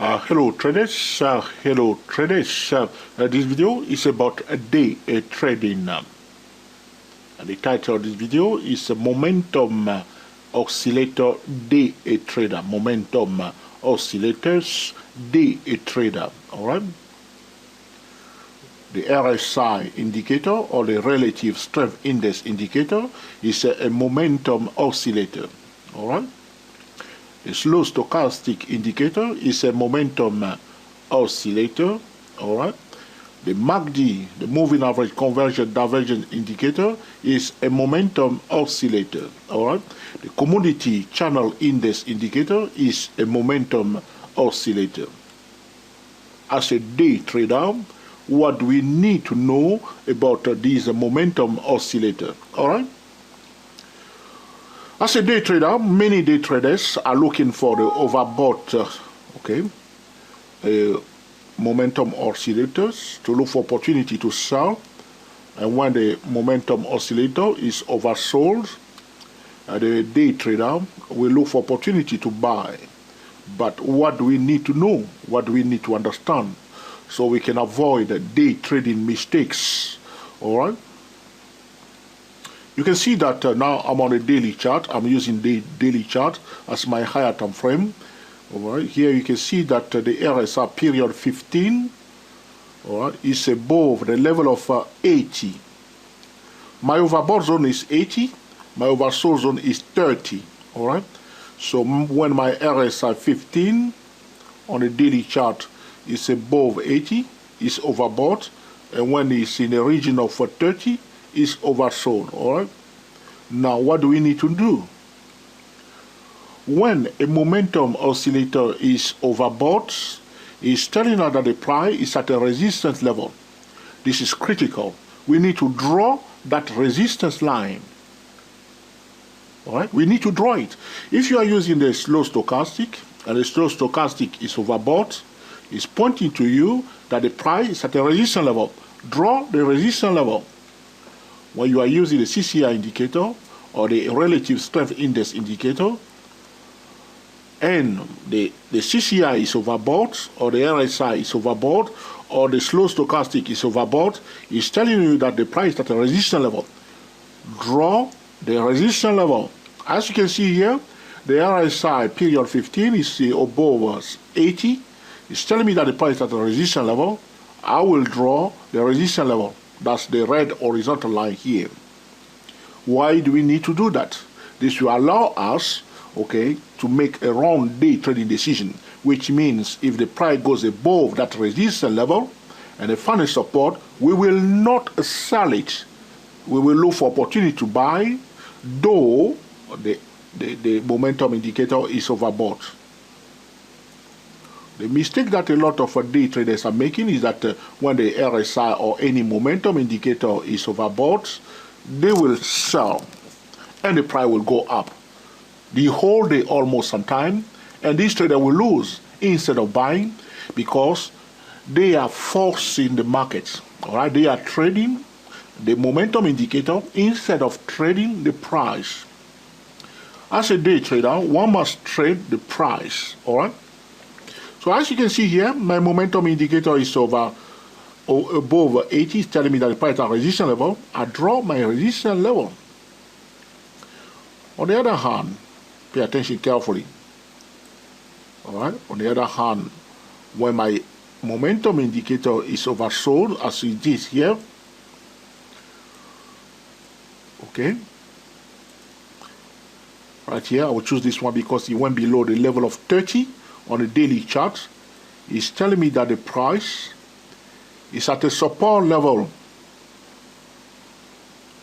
Hello traders. This video is about day trading. And the title of this video is Momentum Oscillator Day Trader. Momentum Oscillators Day Trader. Alright. The RSI indicator, or the relative strength index indicator, is a momentum oscillator. Alright. The slow stochastic indicator is a momentum oscillator. Alright. The MACD, the moving average convergence divergence indicator, is a momentum oscillator. Alright. The commodity channel index indicator is a momentum oscillator. As a day trader, what do we need to know about this momentum oscillator? Alright. As a day trader, many day traders are looking for the overbought momentum oscillators to look for opportunity to sell. And when the momentum oscillator is oversold, the day trader will look for opportunity to buy. But what do we need to know? What do we need to understand so we can avoid day trading mistakes? All right. You can see that now I'm on a daily chart. I'm using the daily chart as my higher time frame. All right. Here you can see that the RSI period 15, all right, is above the level of 80. My overbought zone is 80. My oversold zone is 30. All right. So when my RSI 15 on the daily chart is above 80, is overbought, and when it's in the region of 30, is oversold. All right. Now, what do we need to do? When a momentum oscillator is overbought, it's telling us that the price is at a resistance level. This is critical. We need to draw that resistance line. All right. We need to draw it. If you are using the slow stochastic and the slow stochastic is overbought, it's pointing to you that the price is at a resistance level. Draw the resistance level. When you are using the CCI indicator or the relative strength index indicator, and the CCI is overbought, or the RSI is overbought, or the slow stochastic is overbought, it's telling you that the price is at a resistance level. Draw the resistance level. As you can see here, the RSI period 15 is above 80. It's telling me that the price is at a resistance level. I will draw the resistance level. That's the red horizontal line here. Why do we need to do that? This will allow us, to make a round day trading decision, which means if the price goes above that resistance level and the final support, we will not sell it. We will look for opportunity to buy, though the momentum indicator is overbought. The mistake that a lot of day traders are making is that when the RSI or any momentum indicator is overbought, they will sell and the price will go up the whole day almost sometime, and this trader will lose instead of buying because they are forcing the market. All right, they are trading the momentum indicator instead of trading the price. As a day trader, one must trade the price. All right. So as you can see here, my momentum indicator is above 80, telling me that the price is at resistance level. I draw my resistance level. On the other hand, pay attention carefully. All right. On the other hand, when my momentum indicator is oversold, as it is here, right here, I will choose this one because it went below the level of 30. On the daily chart, is telling me that the price is at a support level.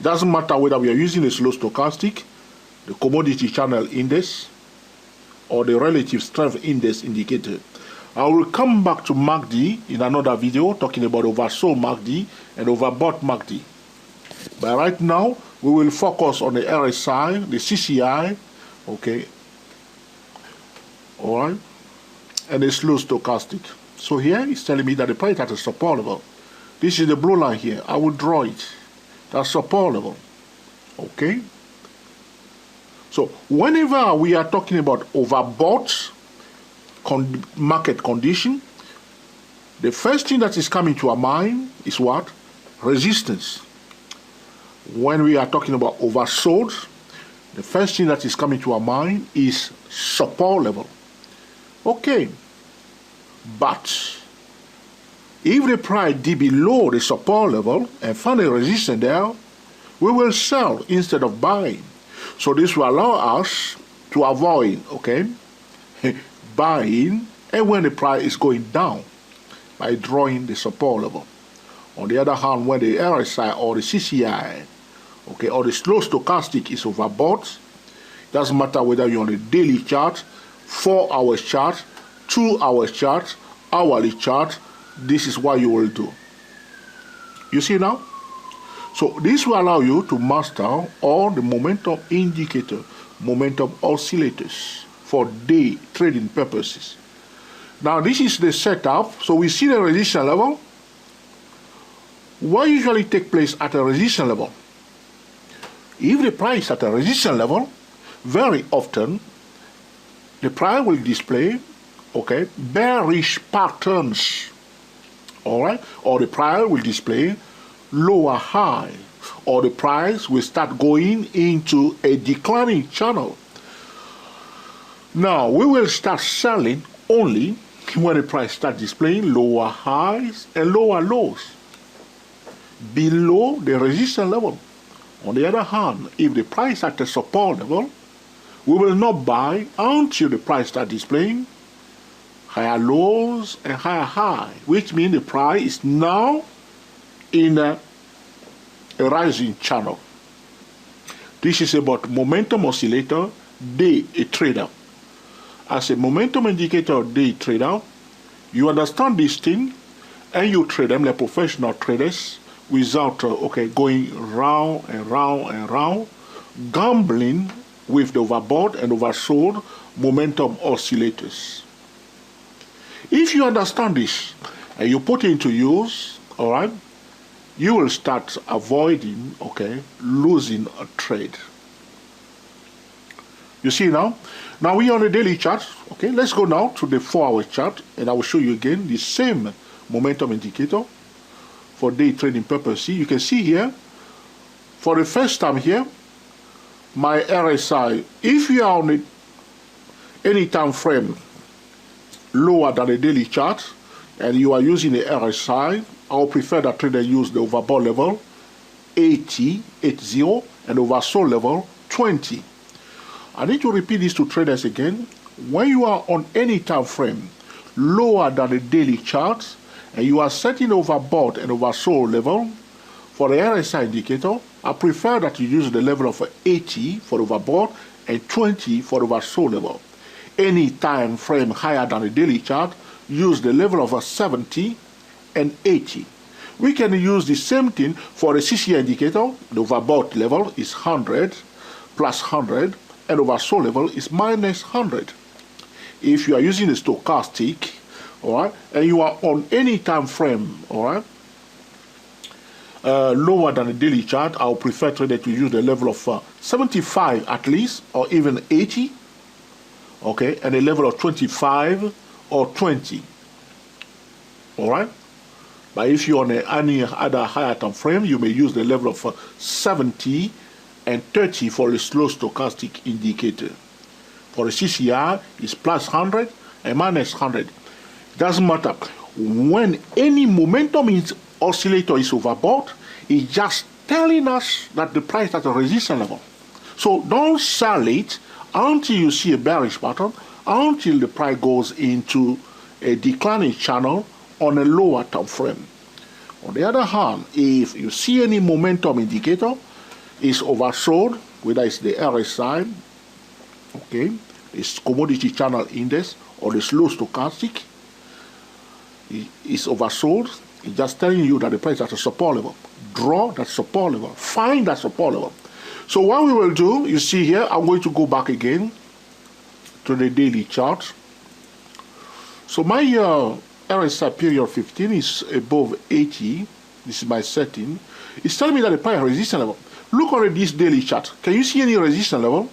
Doesn't matter whether we are using a slow stochastic, the commodity channel index, or the relative strength index indicator. I will come back to MACD in another video talking about oversold MACD and overbought MACD. But right now, we will focus on the RSI, the CCI, all right, and a slow stochastic. So here it's telling me that the price at a support level. This is the blue line here. I will draw it. That's support level. So whenever we are talking about overbought market condition, the first thing that is coming to our mind is what? Resistance. When we are talking about oversold, the first thing that is coming to our mind is support level. Okay, but if the price dip below the support level and find a resistance there, we will sell instead of buying. So this will allow us to avoid, okay, buying and when the price is going down by drawing the support level. On the other hand, when the RSI or the CCI, okay, or the slow stochastic is overbought, it doesn't matter whether you're on a daily chart, 4 hours chart, 2 hours chart, hourly chart, this is what you will do. You see now? So this will allow you to master all the momentum indicator, momentum oscillators for day trading purposes. Now this is the setup. So we see the resistance level. What usually takes place at a resistance level? If the price is at a resistance level, very often the price will display, okay, bearish patterns, all right, or the price will display lower high, or the price will start going into a declining channel. Now we will start selling only when the price starts displaying lower highs and lower lows below the resistance level. On the other hand, if the price at the support level, we will not buy until the price starts displaying higher lows and higher highs, which means the price is now in a rising channel. This is about momentum oscillator day trader. As a momentum indicator day trader, you understand this thing and you trade them like professional traders without going round and round and round, gambling with the overbought and oversold momentum oscillators. If you understand this and you put it into use, all right, you will start avoiding, losing a trade. You see now? Now we are on the daily chart. Okay, let's go now to the 4-hour chart and I will show you again the same momentum indicator for day trading purposes. You can see here, for the first time here, my RSI, if you are on any time frame lower than the daily chart and you are using the RSI, I would prefer that trader use the overbought level 80, and oversold level 20. I need to repeat this to traders again. When you are on any time frame lower than the daily chart and you are setting overbought and oversold level for the RSI indicator, I prefer that you use the level of 80 for overbought and 20 for oversold level. Any time frame higher than the daily chart, use the level of 70 and 80. We can use the same thing for the CCI indicator. The overbought level is 100 plus 100 and oversold level is minus 100. If you are using the stochastic, all right, and you are on any time frame, all right, lower than the daily chart, I would prefer trader to use the level of 75 at least, or even 80, okay, and a level of 25 or 20, all right. But if you're on any other higher time frame, you may use the level of 70 and 30 for a slow stochastic indicator. For the CCI, it's plus 100 and minus 100. Doesn't matter. When any momentum oscillator is overbought, it's just telling us that the price is at a resistance level. So don't sell it until you see a bearish pattern, until the price goes into a declining channel on a lower time frame. On the other hand, if you see any momentum indicator is oversold, whether it's the RSI, okay, it's commodity channel index or the slow stochastic, is oversold, it's just telling you that the price is at a support level. Draw that support level, find that support level. So what we will do, you see here, I'm going to go back again to the daily chart. So my RSI period 15 is above 80. This is my setting. It's telling me that the price resistance level. Look at this daily chart. Can you see any resistance level?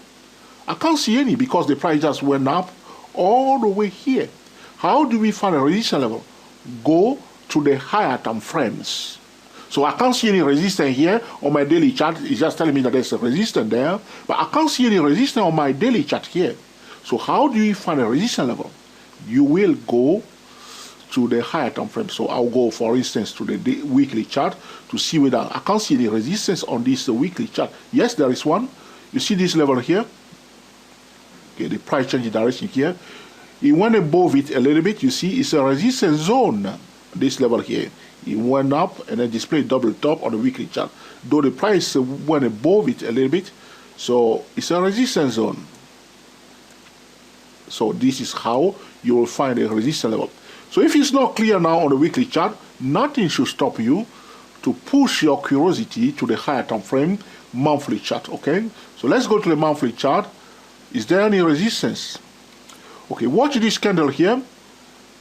I can't see any because the price just went up all the way here. How do we find a resistance level? Go to the higher time frames. So I can't see any resistance here on my daily chart. It's just telling me that there's a resistance there, but I can't see any resistance on my daily chart here. So how do you find a resistance level? You will go to the higher time frame. So I'll go, for instance, to the weekly chart to see whether I can't see any resistance on this weekly chart. Yes, there is one. You see this level here? Okay, the price change direction here. It went above it a little bit. You see, it's a resistance zone. This level here. It went up and then displayed double top on the weekly chart. Though the price went above it a little bit, so it's a resistance zone. So this is how you will find a resistance level. So if it's not clear now on the weekly chart, nothing should stop you to push your curiosity to the higher time frame monthly chart. Okay, so let's go to the monthly chart. Is there any resistance? Okay, watch this candle here.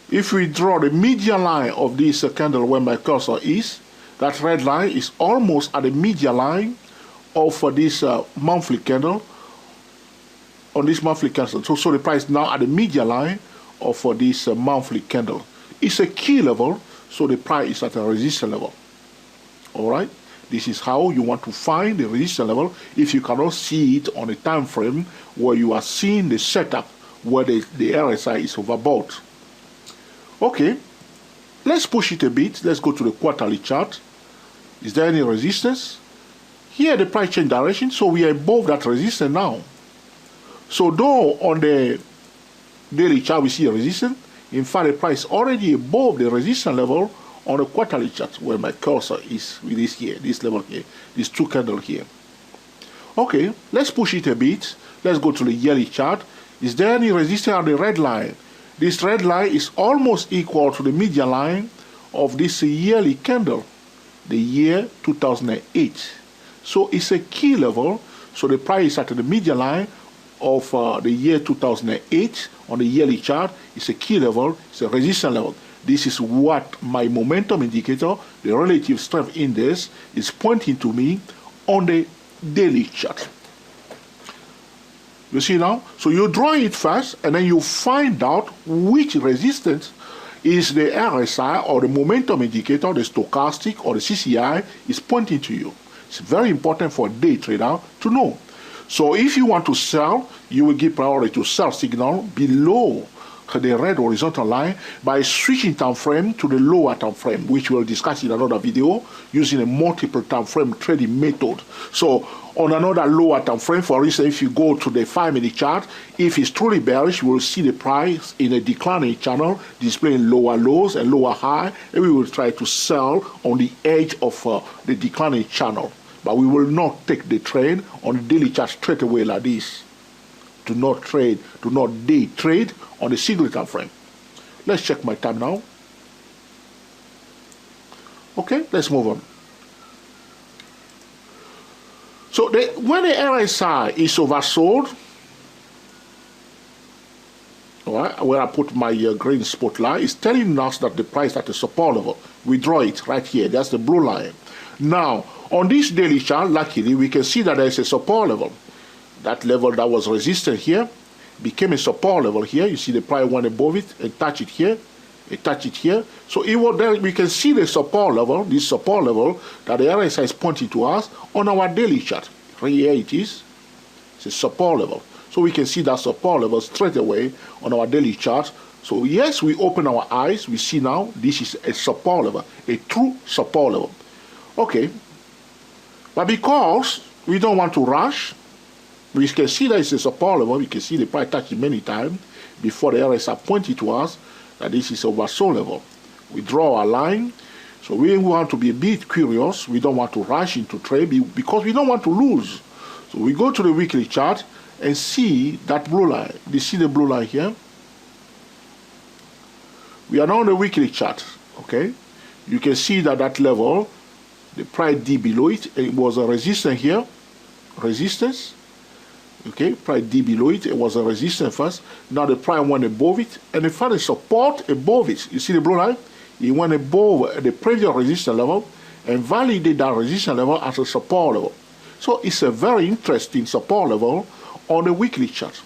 If we draw the median line of this candle where my cursor is, that red line is almost at the median line of this monthly candle. On this monthly candle, so the price now at the median line of this monthly candle. It's a key level, so the price is at a resistance level. All right, this is how you want to find the resistance level if you cannot see it on a time frame where you are seeing the setup where the RSI is overbought. Okay, let's push it a bit. Let's go to the quarterly chart. Is there any resistance? Here the price change direction, so we are above that resistance now. So though on the daily chart we see a resistance, in fact the price already above the resistance level on the quarterly chart where my cursor is with this here, this level here, these two candles here. Okay, let's push it a bit. Let's go to the yearly chart. Is there any resistance on the red line? This red line is almost equal to the median line of this yearly candle, the year 2008. So it's a key level, so the price is at the median line of the year 2008 on the yearly chart. It's a key level, it's a resistance level. This is what my momentum indicator, the relative strength index, is pointing to me on the daily chart. You see now? So you draw it first and then you find out which resistance is the RSI or the momentum indicator, the stochastic or the CCI is pointing to you. It's very important for a day trader to know. So if you want to sell, you will give priority to sell signal below the red horizontal line by switching time frame to the lower time frame, which we'll discuss in another video using a multiple time frame trading method. So on another lower time frame, for instance, if you go to the 5-minute chart, if it's truly bearish, we will see the price in a declining channel displaying lower lows and lower high, and we will try to sell on the edge of the declining channel. But we will not take the trade on the daily chart straight away like this. Do not trade, do not day trade on the single time frame. Let's check my time now. Okay, let's move on. So when the RSI is oversold, all right, where I put my green spotlight, it's telling us that the price at the support level. We draw it right here. That's the blue line. Now, on this daily chart, luckily, we can see that there's a support level. That level that was resistant here became a support level here. You see the price went above it and touch it here, and touch it here. So it was there. We can see the support level, this support level that the RSI is pointing to us on our daily chart. Here it is. It's a support level. So we can see that support level straight away on our daily chart. So yes, we open our eyes. We see now this is a support level, a true support level. Okay. But because we don't want to rush, we can see that it's a support level. We can see the price touching many times before the RSI pointed to us that this is oversold level. We draw a line. So we want to be a bit curious. We don't want to rush into trade because we don't want to lose. So we go to the weekly chart and see that blue line. Do you see the blue line here? We are now on the weekly chart. Okay. You can see that that level, the price D below it, it was a resistance here. Resistance. Okay, price D below it, it was a resistance first. Now the price went above it, and it found a support above it. You see the blue line? It went above the previous resistance level and validated that resistance level as a support level. So it's a very interesting support level on the weekly chart.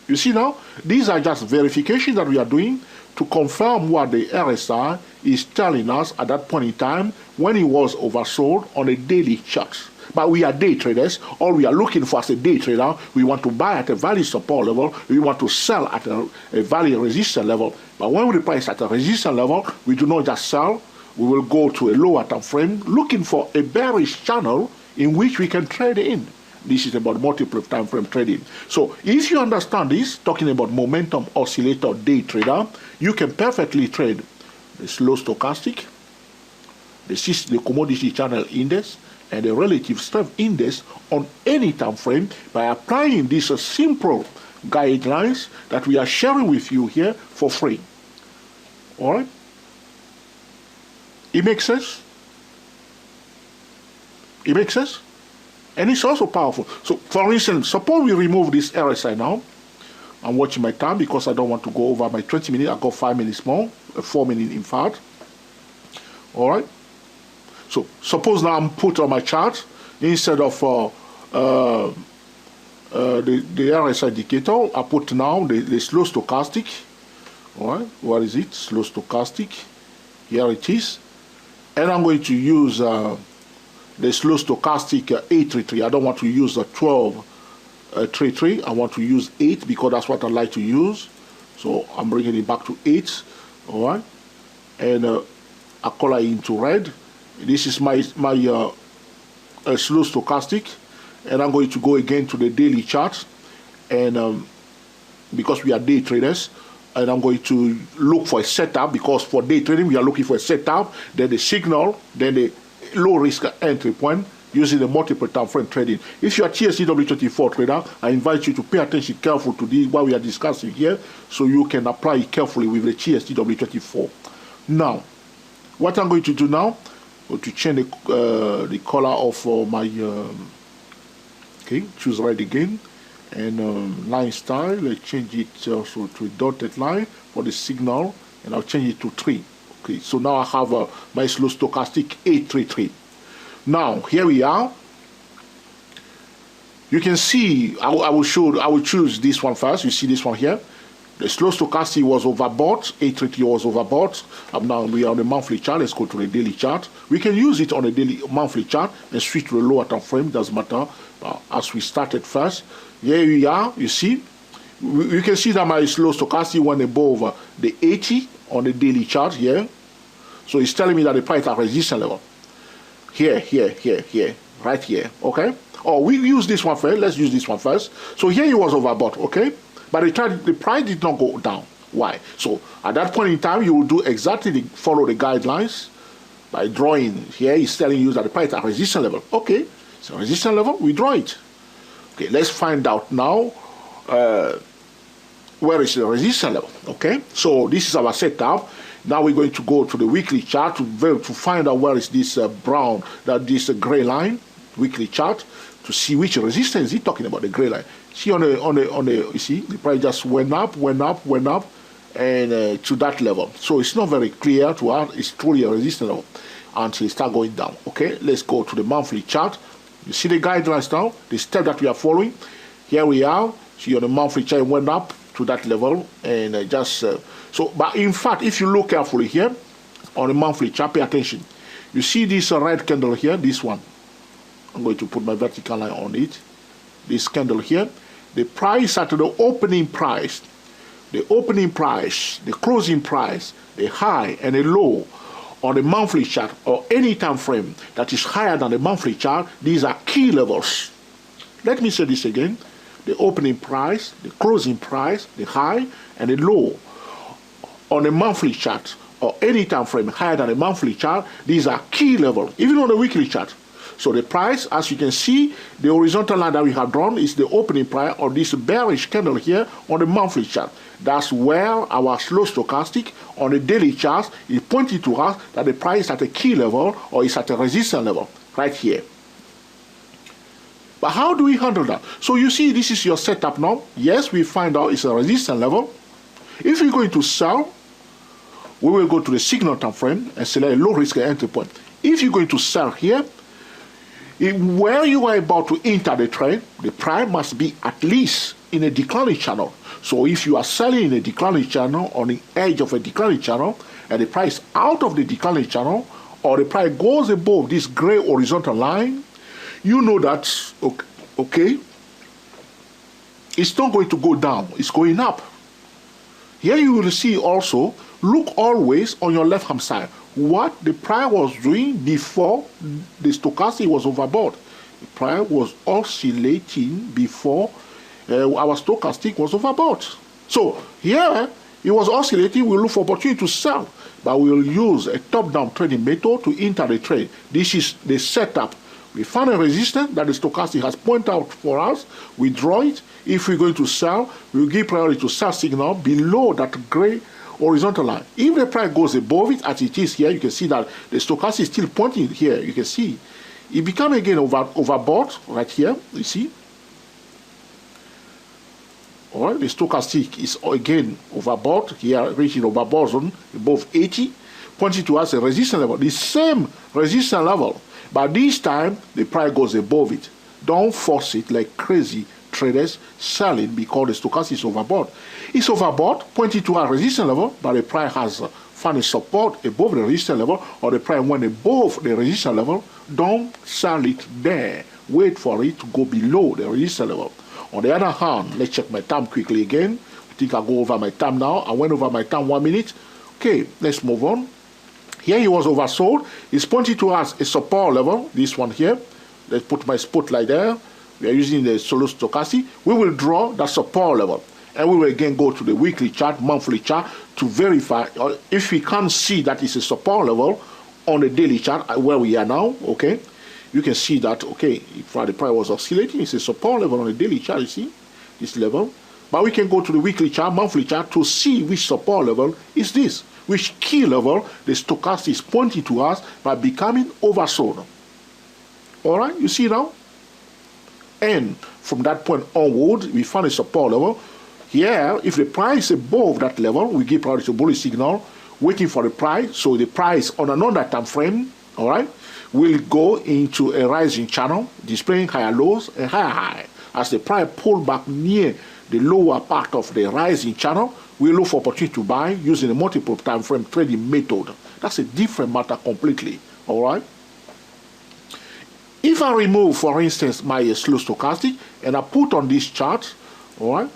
You see now, these are just verifications that we are doing to confirm what the RSI is telling us at that point in time when it was oversold on a daily chart. But we are day traders. All we are looking for as a day trader, we want to buy at a value support level, we want to sell at a value resistance level. But when we price at a resistance level, we do not just sell, we will go to a lower time frame looking for a bearish channel in which we can trade in. This is about multiple time frame trading. So if you understand this, talking about momentum oscillator day trader, you can perfectly trade the slow stochastic, the commodity channel index, and the relative strength index on any time frame by applying these simple guidelines that we are sharing with you here for free. All right? It makes sense? It makes sense? And it's also powerful. So, for instance, suppose we remove this RSI now. I'm watching my time because I don't want to go over my 20 minutes. I got 5 minutes more, 4 minutes in fact. All right? So, suppose now I'm put on my chart instead of the RSI indicator, I put now the slow stochastic. All right? What is it? Slow stochastic. Here it is. And I'm going to use the slow stochastic 833. I don't want to use the 1233. I want to use 8 because that's what I like to use. So I'm bringing it back to 8. All right, and I color it into red. This is my slow stochastic, and I'm going to go again to the daily chart, and because we are day traders. And I'm going to look for a setup because for day trading we are looking for a setup, then the signal, then the low risk entry point using the multiple time frame trading. If you are TSCW24 trader, I invite you to pay attention carefully to this, what we are discussing here, so you can apply it carefully with the TSCW24. Now, what I'm going to do now, I'm going to change the color of my, okay, choose red again. And line style, let's change it also to a dotted line for the signal, and I'll change it to 3. Okay, so now I have my slow stochastic 833. Now here we are. You can see I will choose this one first. You see this one here. The slow stochastic was overbought, 833 was overbought. Now we are on the monthly chart. Let's go to the daily chart. We can use it on a daily monthly chart and switch to the lower time frame, doesn't matter. As we started first, here we are, you see. You can see that my slow stochastic went above the 80 on the daily chart here. So it's telling me that the price at resistance level. Here, right here, okay? Or we use this one first, let's use this one first. So here it was overbought, okay? But the price did not go down. Why? So at that point in time, you will do exactly follow the guidelines by drawing. Here it's telling you that the price at resistance level. Okay, so resistance level, we draw it. Okay, let's find out now where is the resistance level. Okay, so this is our setup. Now we're going to go to the weekly chart to find out where is this this gray line, weekly chart, to see which resistance is he talking about, the gray line. See on the you see the price just went up, and to that level. So it's not very clear to us. It's truly a resistance level until it start going down. Okay, let's go to the monthly chart. You see the guidelines now, the step that we are following. Here we are. See on the monthly chart, it went up to that level, and but in fact, if you look carefully here on the monthly chart, pay attention. You see this red candle here, this one. I'm going to put my vertical line on it. This candle here, the price at the opening price, the closing price, the high and the low on the monthly chart or any time frame that is higher than the monthly chart, these are key levels. Let me say this again. The opening price, the closing price, the high and the low on the monthly chart or any time frame higher than the monthly chart, these are key levels, even on the weekly chart. So the price, as you can see, the horizontal line that we have drawn is the opening price of this bearish candle here on the monthly chart. That's where our slow stochastic on the daily chart is pointing to us that the price is at a key level or is at a resistance level, right here. But how do we handle that? So you see, this is your setup now. Yes, we find out it's a resistance level. If we're going to sell, we will go to the signal time frame and select a low risk entry point. If you're going to sell here, where you are about to enter the trade, the price must be at least in a declining channel. So if you are selling in a declining channel, on the edge of a declining channel, and the price out of the declining channel, or the price goes above this gray horizontal line, you know that, okay, it's not going to go down, it's going up. Here you will see also, look always on your left hand side, what the price was doing before the stochastic was overbought. The price was oscillating before our stochastic was overbought. So here, it was oscillating, we'll look for opportunity to sell, but we'll use a top-down trading method to enter the trade. This is the setup. We find a resistance that the stochastic has pointed out for us, we draw it. If we're going to sell, we'll give priority to sell signal below that gray horizontal line. If the price goes above it, as it is here, you can see that the stochastic is still pointing here. You can see it become again overbought right here, you see. All right, the stochastic is again overbought here, reaching overbought zone above 80, pointing to us a resistance level, the same resistance level, but this time the price goes above it. Don't force it like crazy traders selling because the stochastic is overbought. It's overbought, pointing to a resistance level, but the price has found a support above the resistance level, or the price went above the resistance level. Don't sell it there. Wait for it to go below the resistance level. On the other hand, let's check my time quickly again. I think I'll go over my time now. I went over my time 1 minute. Okay, let's move on. Here he was oversold. It's pointing to us a support level, this one here. Let's put my spotlight there. We are using the solo stochastic. We will draw that support level. And we will again go to the weekly chart, monthly chart to verify. If we can't see that it's a support level on the daily chart where we are now, okay, you can see that, okay, if the price was oscillating, it's a support level on the daily chart, you see, this level. But we can go to the weekly chart, monthly chart to see which support level is this, which key level the stochastic is pointing to us by becoming oversold. All right, you see now? And from that point onward, we found a support level. Here, if the price is above that level, we give priority to bullish signal, waiting for the price. So the price on another time frame, all right, will go into a rising channel, displaying higher lows and higher high. As the price pull back near the lower part of the rising channel, we look for opportunity to buy using a multiple time frame trading method. That's a different matter completely, all right? If I remove, for instance, my slow stochastic and I put on this chart, all right,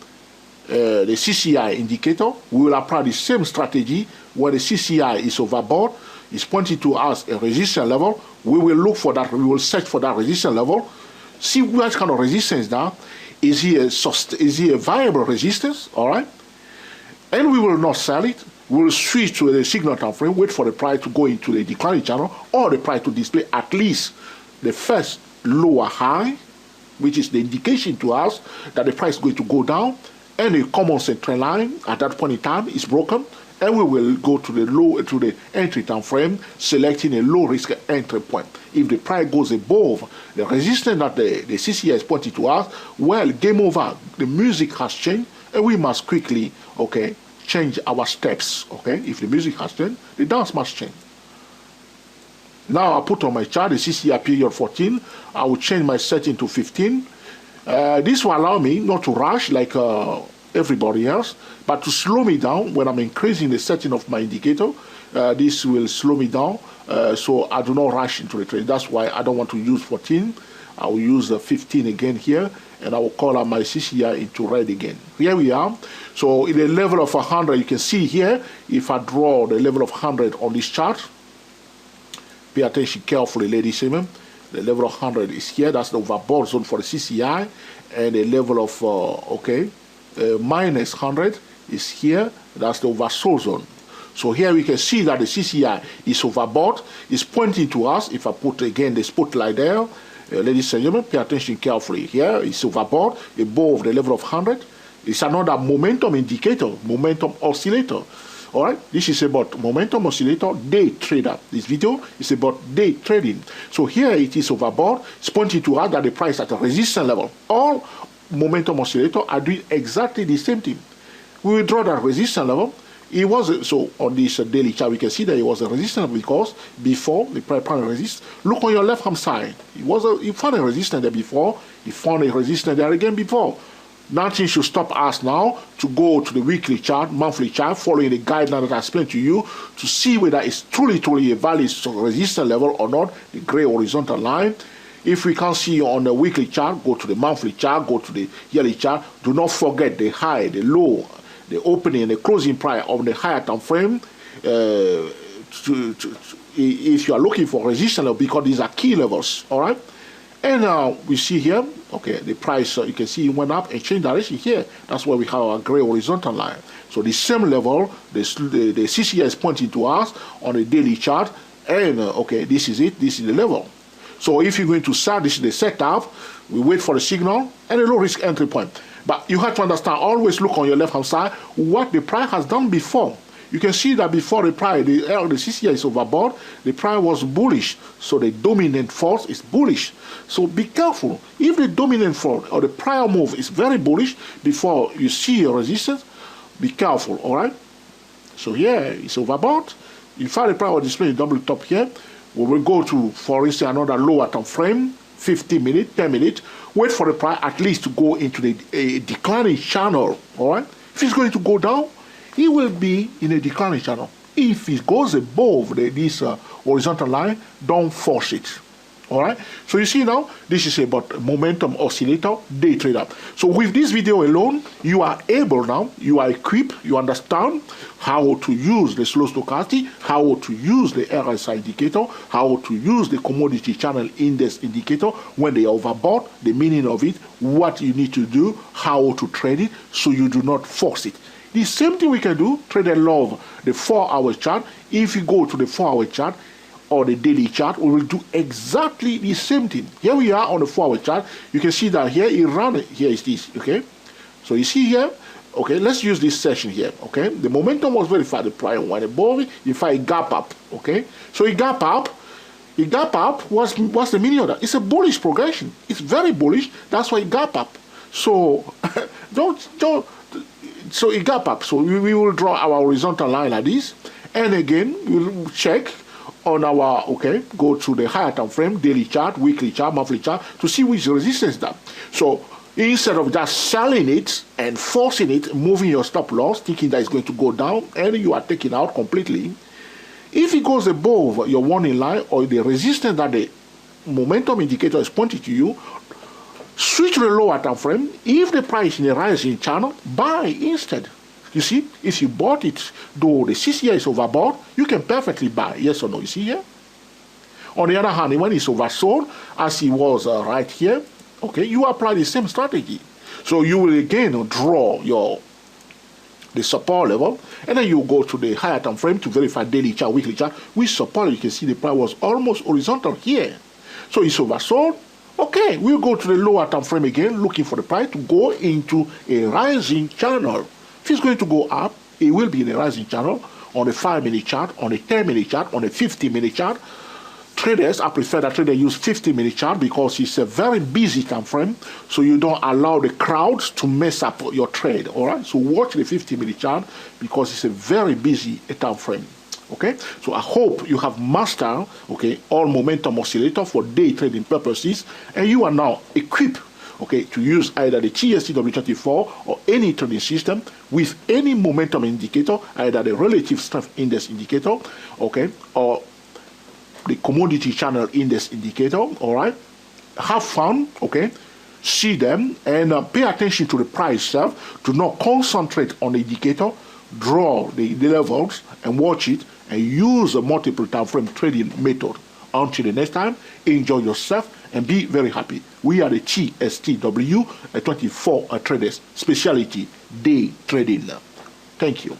the CCI indicator, we will apply the same strategy where the CCI is overbought, is pointing to us a resistance level. We will look for that, we will search for that resistance level, see what kind of resistance now. Is he a viable resistance, all right? And we will not sell it. We will switch to the signal time frame, wait for the price to go into the declining channel, or the price to display at least the first lower high, which is the indication to us that the price is going to go down, and the common sense trend line at that point in time is broken, and we will go to the entry time frame, selecting a low risk entry point. If the price goes above the resistance that the CCI is pointing to us, well, game over. The music has changed, and we must quickly, okay, change our steps. Okay, if the music has changed, the dance must change. Now I put on my chart the CCI period 14. I will change my setting to 15. This will allow me not to rush like everybody else, but to slow me down when I'm increasing the setting of my indicator. This will slow me down, so I do not rush into the trade. That's why I don't want to use 14. I will use 15 again here, and I will call out my CCI into red again. Here we are. So in the level of 100, you can see here, if I draw the level of 100 on this chart, pay attention carefully, ladies and gentlemen. The level of 100 is here. That's the overbought zone for the CCI. And the level of, minus 100 is here. That's the oversold zone. So here we can see that the CCI is overbought. It's pointing to us. If I put again the spotlight there, ladies and gentlemen, pay attention carefully. Here it's overbought above the level of 100. It's another momentum indicator, momentum oscillator. All right, this is about momentum oscillator, day trader. This video is about day trading. So here it is overbought. It's pointing to us that the price at a resistance level. All momentum oscillator are doing exactly the same thing. We will draw that resistance level. It was so on this daily chart. We can see that it was a resistance because before the price found a resistance. Look on your left hand side. It found a resistance there before. It found a resistance there again before. Nothing should stop us now to go to the weekly chart, monthly chart, following the guideline that I explained to you to see whether it's truly a valid resistance level or not, the gray horizontal line. If we can't see on the weekly chart, go to the monthly chart, go to the yearly chart. Do not forget the high, the low, the opening and the closing price of the higher time frame. If you are looking for resistance level, because these are key levels, all right? And we see here, okay, the price, you can see it went up and changed direction here. That's why we have our gray horizontal line. So the same level, the CCI is pointing to us on the daily chart. And, okay, this is it. This is the level. So if you're going to start, this is the setup. We wait for the signal and a low-risk entry point. But you have to understand, always look on your left-hand side, what the price has done before. You can see that before the price, the CCI is overbought, the price was bullish. So the dominant force is bullish. So be careful. If the dominant force or the prior move is very bullish before you see a resistance, be careful, all right? So here, it's overbought. In fact, the price was displaying double top here. We will go to, for instance, another lower time frame, 15 minutes, 10 minutes. Wait for the price at least to go into the declining channel, all right? If it's going to go down, it will be in a declining channel. If it goes above this horizontal line, don't force it. All right. So you see now, this is about momentum oscillator, day trader. So with this video alone, you are able now, you are equipped, you understand how to use the slow stochastic, how to use the RSI indicator, how to use the commodity channel index indicator when they are overbought, the meaning of it, what you need to do, how to trade it, so you do not force it. The same thing we can do, trader love the 4-hour chart. If you go to the 4-hour chart or the daily chart, we will do exactly the same thing. Here we are on the 4-hour chart. You can see that here it ran, here is this, okay? So you see here, okay, let's use this session here, okay? The momentum was very far, the price went above it, in fact, it gap up, okay? So it gap up, what's the meaning of that? It's a bullish progression. It's very bullish, that's why it gap up. So, so it gap up. So we will draw our horizontal line like this. And again, we'll check on our, okay, go to the higher time frame, daily chart, weekly chart, monthly chart, to see which resistance that. So instead of just selling it and forcing it, moving your stop loss, thinking that it's going to go down, and you are taking out completely, if it goes above your warning line or the resistance that the momentum indicator is pointing to you, switch to the lower time frame. If the price is in a rising channel, buy instead. You see, if you bought it, though the CCI is overbought, you can perfectly buy. Yes or no? You see here? On the other hand, when it's oversold, as it was right here, okay, you apply the same strategy. So you will again draw the support level, and then you go to the higher time frame to verify daily chart, weekly chart. With support, you can see the price was almost horizontal here. So it's oversold. Okay, we'll go to the lower time frame again, looking for the price to go into a rising channel. If it's going to go up, it will be in a rising channel on the 5-minute chart, on the 10-minute chart, on the 50-minute chart. Traders, I prefer that traders use 50-minute chart because it's a very busy time frame, so you don't allow the crowds to mess up your trade, all right? So watch the 50-minute chart because it's a very busy time frame. Okay, so I hope you have mastered, okay, all momentum oscillator for day trading purposes, and you are now equipped, okay, to use either the TSTW24 or any trading system with any momentum indicator, either the relative strength index indicator, okay, or the commodity channel index indicator. All right, have fun, okay, see them and pay attention to the price itself. Do not concentrate on the indicator. Draw the levels and watch it, and use a multiple time frame trading method. Until the next time, enjoy yourself and be very happy. We are the TSTW 24 traders, specialty day trading. Thank you.